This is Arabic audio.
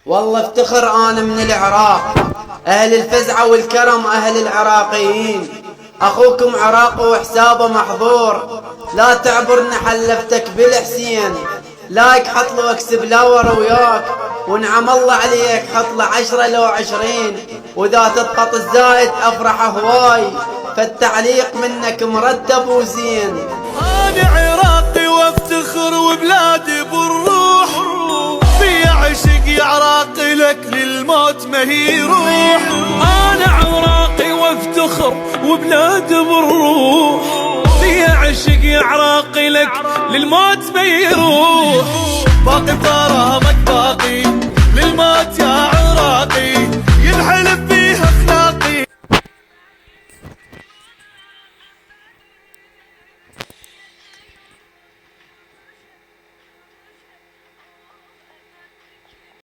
والله افتخر انا من العراق، اهل الفزعة والكرم اهل العراقيين. اخوكم عراقي وحسابه محظور، لا تعبرنا حلفتك بالحسين. لايك حط له واكسب لاور وياك، ونعم الله عليك حط له 10 لو 20. واذا تضغط الزايد افرح هواي، فالتعليق منك مرتب وزين. انا عراقي وافتخر وبلادي بالروح، في عشق عراقي لك للموت ما هي يروح. انا عراقي وافتخر وبلادي بالروح، في عشق عراقي لك للموت ما يروح. باقي بغرامك باقي للموت يا